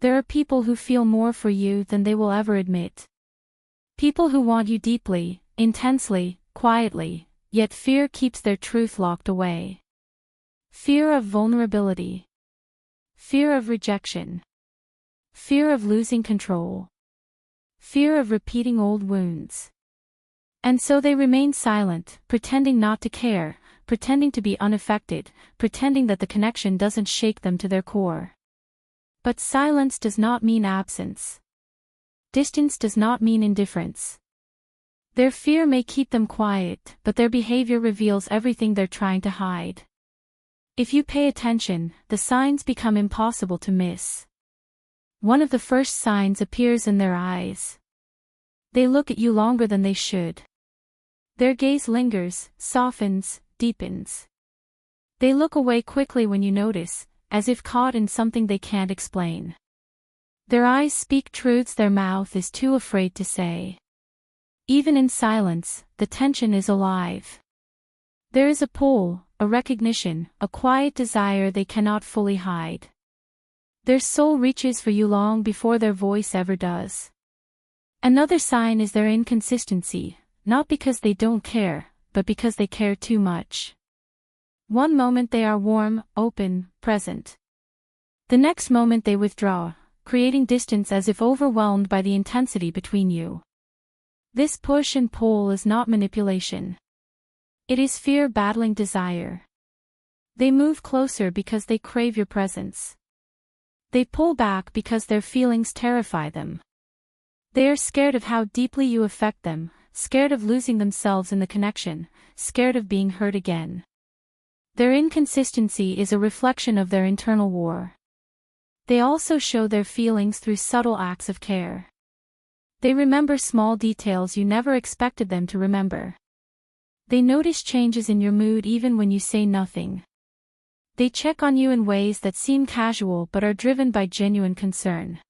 There are people who feel more for you than they will ever admit. People who want you deeply, intensely, quietly, yet fear keeps their truth locked away. Fear of vulnerability. Fear of rejection. Fear of losing control. Fear of repeating old wounds. And so they remain silent, pretending not to care, pretending to be unaffected, pretending that the connection doesn't shake them to their core. But silence does not mean absence. Distance does not mean indifference. Their fear may keep them quiet, but their behavior reveals everything they're trying to hide. If you pay attention, the signs become impossible to miss. One of the first signs appears in their eyes. They look at you longer than they should. Their gaze lingers, softens, deepens. They look away quickly when you notice, as if caught in something they can't explain. Their eyes speak truths their mouth is too afraid to say. Even in silence, the tension is alive. There is a pull, a recognition, a quiet desire they cannot fully hide. Their soul reaches for you long before their voice ever does. Another sign is their inconsistency, not because they don't care, but because they care too much. One moment they are warm, open, present. The next moment they withdraw, creating distance as if overwhelmed by the intensity between you. This push and pull is not manipulation. It is fear battling desire. They move closer because they crave your presence. They pull back because their feelings terrify them. They are scared of how deeply you affect them, scared of losing themselves in the connection, scared of being hurt again. Their inconsistency is a reflection of their internal war. They also show their feelings through subtle acts of care. They remember small details you never expected them to remember. They notice changes in your mood even when you say nothing. They check on you in ways that seem casual but are driven by genuine concern.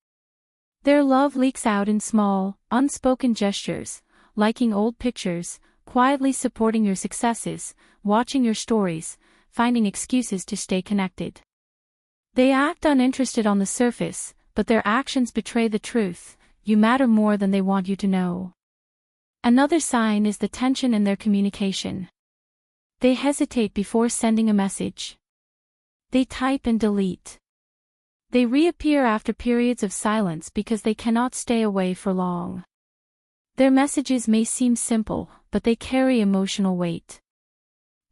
Their love leaks out in small, unspoken gestures, liking old pictures, quietly supporting your successes, watching your stories, finding excuses to stay connected. They act uninterested on the surface, but their actions betray the truth: you matter more than they want you to know. Another sign is the tension in their communication. They hesitate before sending a message. They type and delete. They reappear after periods of silence because they cannot stay away for long. Their messages may seem simple, but they carry emotional weight.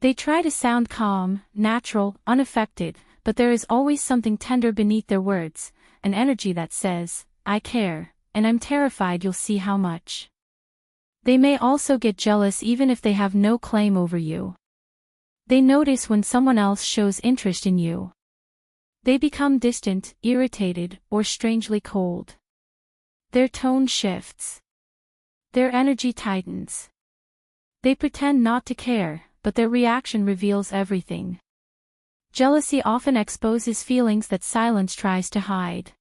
They try to sound calm, natural, unaffected, but there is always something tender beneath their words, an energy that says, "I care, and I'm terrified you'll see how much." They may also get jealous even if they have no claim over you. They notice when someone else shows interest in you. They become distant, irritated, or strangely cold. Their tone shifts. Their energy tightens. They pretend not to care, but their reaction reveals everything. Jealousy often exposes feelings that silence tries to hide.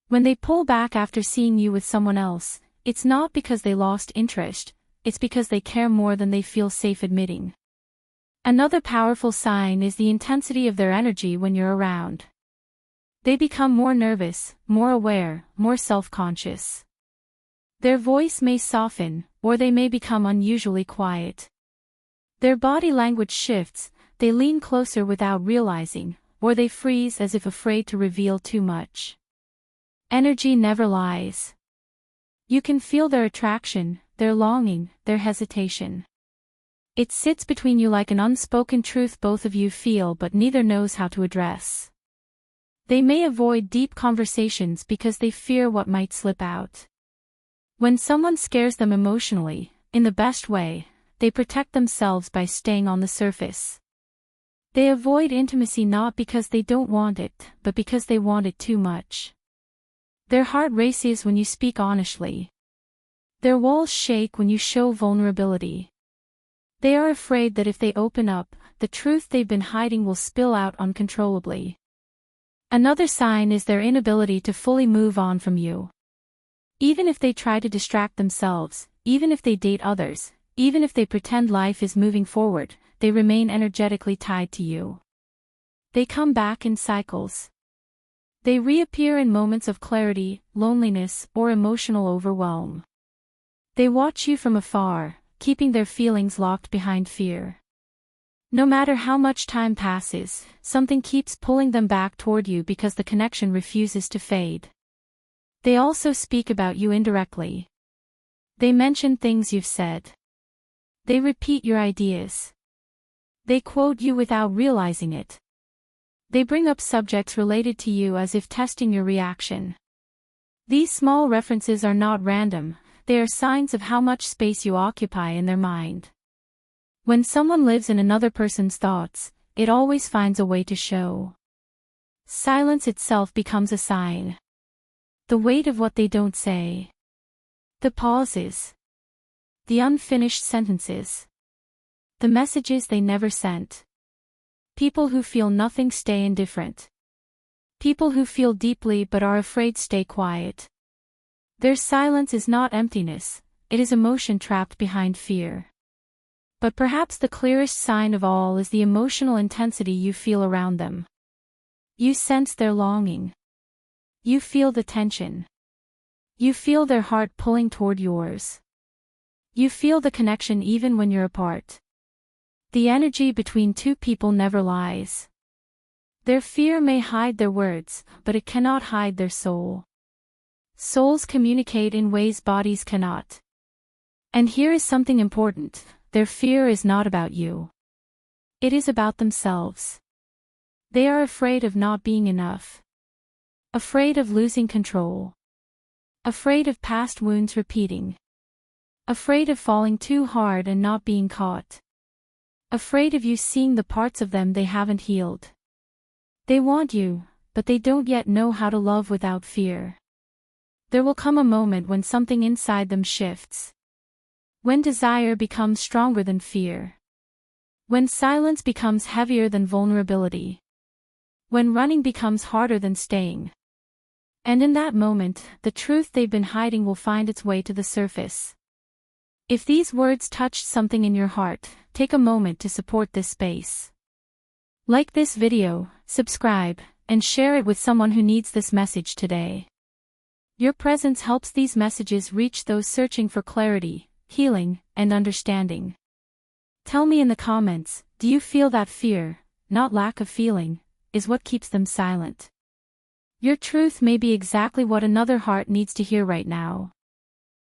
When they pull back after seeing you with someone else, it's not because they lost interest, it's because they care more than they feel safe admitting. Another powerful sign is the intensity of their energy when you're around. They become more nervous, more aware, more self-conscious. Their voice may soften, or they may become unusually quiet. Their body language shifts, they lean closer without realizing, or they freeze as if afraid to reveal too much. Energy never lies. You can feel their attraction, their longing, their hesitation. It sits between you like an unspoken truth both of you feel but neither knows how to address. They may avoid deep conversations because they fear what might slip out. When someone scares them emotionally, in the best way, they protect themselves by staying on the surface. They avoid intimacy not because they don't want it, but because they want it too much. Their heart races when you speak honestly. Their walls shake when you show vulnerability. They are afraid that if they open up, the truth they've been hiding will spill out uncontrollably. Another sign is their inability to fully move on from you. Even if they try to distract themselves, even if they date others, even if they pretend life is moving forward, they remain energetically tied to you. They come back in cycles. They reappear in moments of clarity, loneliness, or emotional overwhelm. They watch you from afar, keeping their feelings locked behind fear. No matter how much time passes, something keeps pulling them back toward you because the connection refuses to fade. They also speak about you indirectly. They mention things you've said. They repeat your ideas. They quote you without realizing it. They bring up subjects related to you as if testing your reaction. These small references are not random, they are signs of how much space you occupy in their mind. When someone lives in another person's thoughts, it always finds a way to show. Silence itself becomes a sign. The weight of what they don't say. The pauses. The unfinished sentences. The messages they never sent. People who feel nothing stay indifferent. People who feel deeply but are afraid stay quiet. Their silence is not emptiness, it is emotion trapped behind fear. But perhaps the clearest sign of all is the emotional intensity you feel around them. You sense their longing. You feel the tension. You feel their heart pulling toward yours. You feel the connection even when you're apart. The energy between two people never lies. Their fear may hide their words, but it cannot hide their soul. Souls communicate in ways bodies cannot. And here is something important, their fear is not about you. It is about themselves. They are afraid of not being enough. Afraid of losing control. Afraid of past wounds repeating. Afraid of falling too hard and not being caught. Afraid of you seeing the parts of them they haven't healed. They want you, but they don't yet know how to love without fear. There will come a moment when something inside them shifts. When desire becomes stronger than fear. When silence becomes heavier than vulnerability. When running becomes harder than staying. And in that moment, the truth they've been hiding will find its way to the surface. If these words touched something in your heart, take a moment to support this space. Like this video, subscribe, and share it with someone who needs this message today. Your presence helps these messages reach those searching for clarity, healing, and understanding. Tell me in the comments, do you feel that fear, not lack of feeling, is what keeps them silent? Your truth may be exactly what another heart needs to hear right now.